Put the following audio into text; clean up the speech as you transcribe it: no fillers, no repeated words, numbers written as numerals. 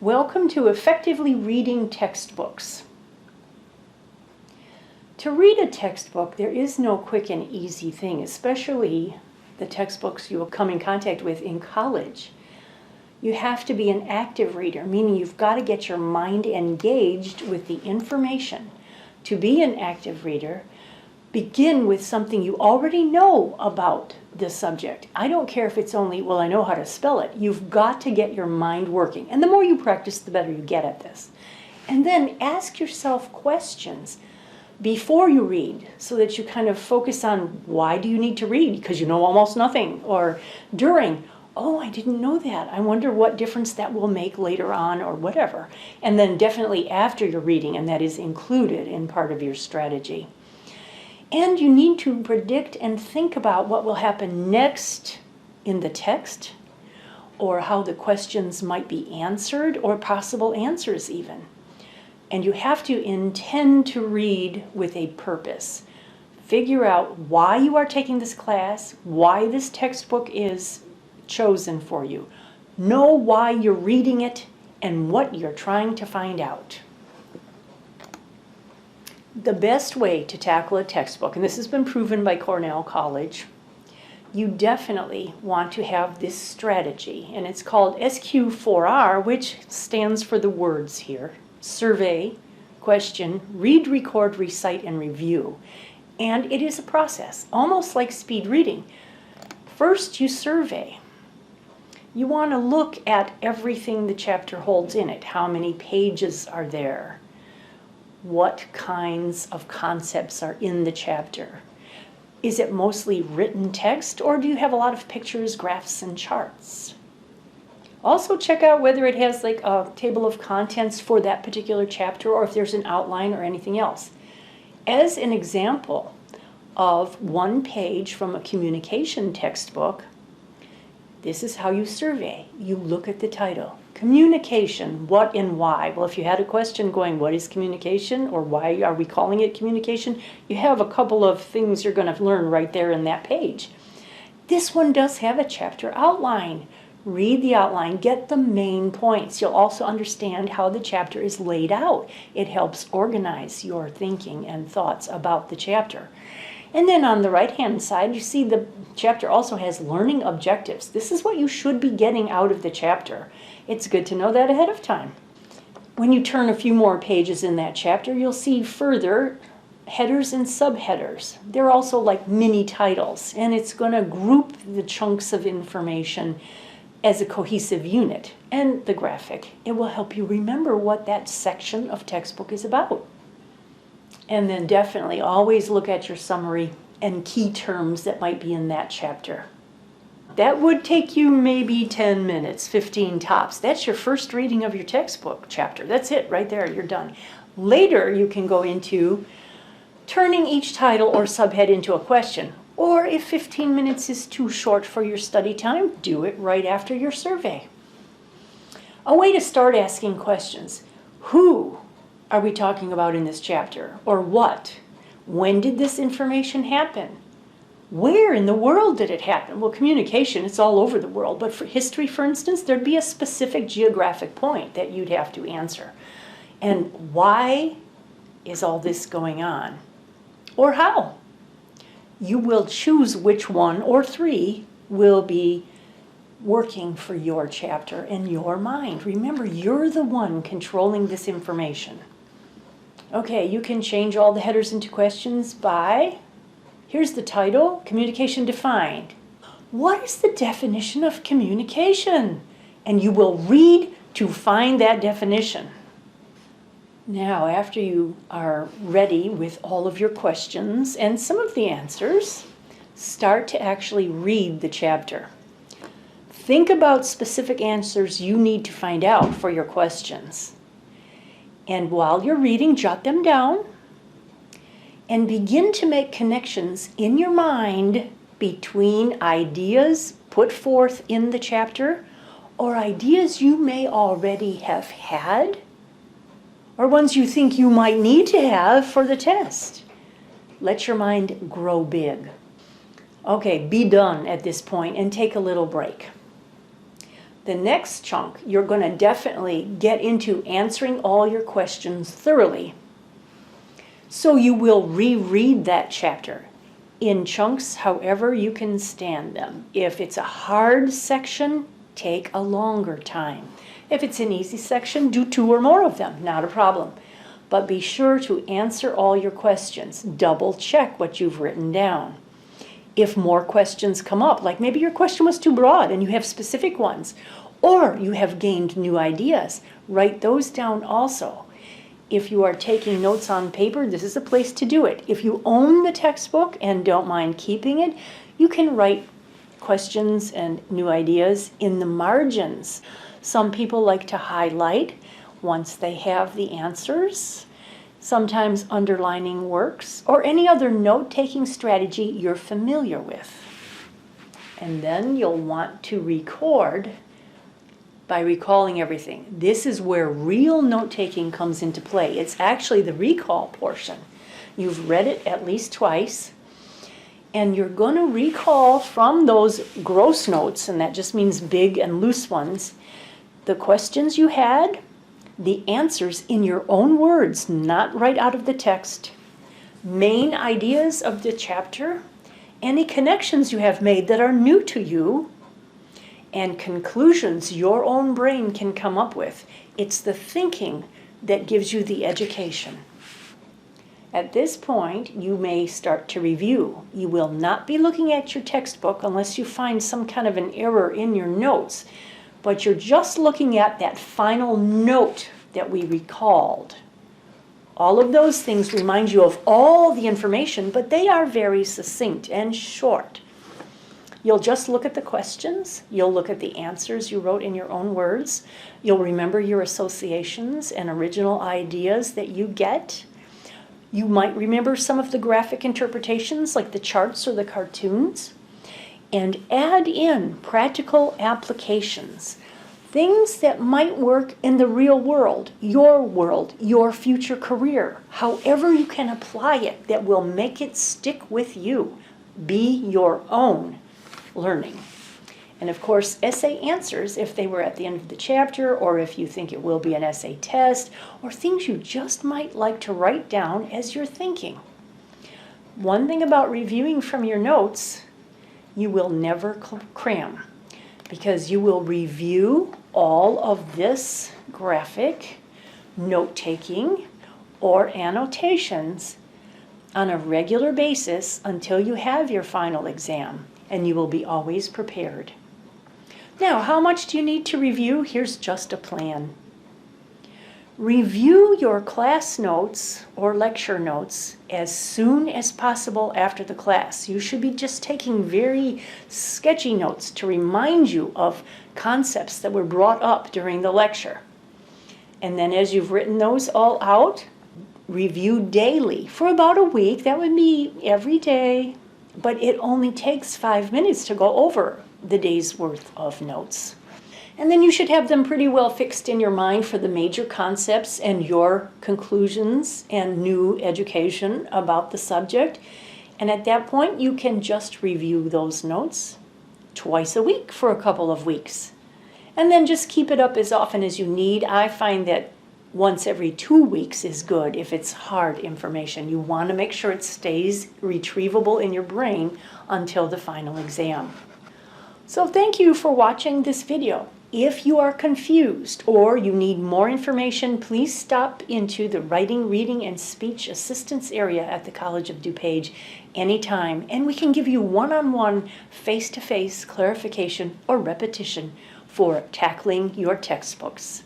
Welcome to Effectively Reading Textbooks. To read a textbook, there is no quick and easy thing, especially the textbooks you will come in contact with in college. You have to be an active reader, meaning you've got to get your mind engaged with the information. To be an active reader, begin with something you already know about the subject. I don't care if it's only, well, I know how to spell it. You've got to get your mind working. And the more you practice, the better you get at this. And then ask yourself questions before you read so that you kind of focus on why do you need to read? Because you know almost nothing. Or during, oh, I didn't know that. I wonder what difference that will make later on or whatever. And then definitely after you're reading, and that is included in part of your strategy. And you need to predict and think about what will happen next in the text, or how the questions might be answered, or possible answers even. And you have to intend to read with a purpose. Figure out why you are taking this class, why this textbook is chosen for you. Know why you're reading it and what you're trying to find out. The best way to tackle a textbook, and this has been proven by Cornell College, you definitely want to have this strategy, and it's called SQ4R, which stands for the words here: survey, question, read, record, recite, and review. And it is a process, almost like speed reading. First, you survey. You want to look at everything the chapter holds in it. How many pages are there? What kinds of concepts are in the chapter? Is it mostly written text, or do you have a lot of pictures, graphs, and charts? Also check out whether it has like a table of contents for that particular chapter, or if there's an outline or anything else. As an example of one page from a communication textbook, this is how you survey. You look at the title. Communication, what and why? Well, if you had a question going, what is communication, or why are we calling it communication? You have a couple of things you're going to learn right there in that page. This one does have a chapter outline. Read the outline, get the main points. You'll also understand how the chapter is laid out. It helps organize your thinking and thoughts about the chapter. And then on the right-hand side, you see the chapter also has learning objectives. This is what you should be getting out of the chapter. It's good to know that ahead of time. When you turn a few more pages in that chapter, you'll see further headers and subheaders. They're also like mini titles, and it's going to group the chunks of information as a cohesive unit. And the graphic, it will help you remember what that section of textbook is about. And then definitely always look at your summary and key terms that might be in that chapter. That would take you maybe 10 minutes, 15 tops. That's your first reading of your textbook chapter. That's it right there, you're done. Later you can go into turning each title or subhead into a question. Or if 15 minutes is too short for your study time, do it right after your survey. A way to start asking questions: who are we talking about in this chapter? Or what? When did this information happen? Where in the world did it happen? Well, communication, it's all over the world. But for history, for instance, there'd be a specific geographic point that you'd have to answer. And why is all this going on? Or how? You will choose which one or three will be working for your chapter and your mind. Remember, you're the one controlling this information. Okay, you can change all the headers into questions by, here's the title, Communication Defined. What is the definition of communication? And you will read to find that definition. Now, after you are ready with all of your questions and some of the answers, start to actually read the chapter. Think about specific answers you need to find out for your questions. And while you're reading, jot them down and begin to make connections in your mind between ideas put forth in the chapter or ideas you may already have had or ones you think you might need to have for the test. Let your mind grow big. Okay, be done at this point and take a little break. The next chunk, you're going to definitely get into answering all your questions thoroughly. So you will reread that chapter in chunks however you can stand them. If it's a hard section, take a longer time. If it's an easy section, do 2 or more of them, not a problem. But be sure to answer all your questions. Double check what you've written down. If more questions come up, like maybe your question was too broad and you have specific ones, or you have gained new ideas, write those down also. If you are taking notes on paper, this is a place to do it. If you own the textbook and don't mind keeping it, you can write questions and new ideas in the margins. Some people like to highlight once they have the answers. Sometimes underlining works, or any other note-taking strategy you're familiar with. And then you'll want to record by recalling everything. This is where real note-taking comes into play. It's actually the recall portion. You've read it at least twice, and you're going to recall from those gross notes, and that just means big and loose ones, the questions you had, the answers in your own words, not right out of the text, main ideas of the chapter, any connections you have made that are new to you, and conclusions your own brain can come up with. It's the thinking that gives you the education. At this point, you may start to review. You will not be looking at your textbook unless you find some kind of an error in your notes, but you're just looking at that final note that we recalled. All of those things remind you of all the information, but they are very succinct and short. You'll just look at the questions. You'll look at the answers you wrote in your own words. You'll remember your associations and original ideas that you get. You might remember some of the graphic interpretations, like the charts or the cartoons, and add in practical applications, things that might work in the real world, your future career, however you can apply it that will make it stick with you. Be your own learning. And of course, essay answers, if they were at the end of the chapter, or if you think it will be an essay test, or things you just might like to write down as you're thinking. One thing about reviewing from your notes, you will never cram, because you will review all of this graphic, note-taking, or annotations on a regular basis until you have your final exam, and you will be always prepared. Now, how much do you need to review? Here's just a plan. Review your class notes or lecture notes as soon as possible after the class. You should be just taking very sketchy notes to remind you of concepts that were brought up during the lecture. And then as you've written those all out, review daily for about a week. That would be every day, but it only takes 5 minutes to go over the day's worth of notes. And then you should have them pretty well fixed in your mind for the major concepts and your conclusions and new education about the subject. And at that point, you can just review those notes twice a week for a couple of weeks. And then just keep it up as often as you need. I find that once every 2 weeks is good if it's hard information. You want to make sure it stays retrievable in your brain until the final exam. So thank you for watching this video. If you are confused or you need more information, please stop into the Writing, Reading, and Speech Assistance area at the College of DuPage anytime, and we can give you one-on-one, face-to-face clarification or repetition for tackling your textbooks.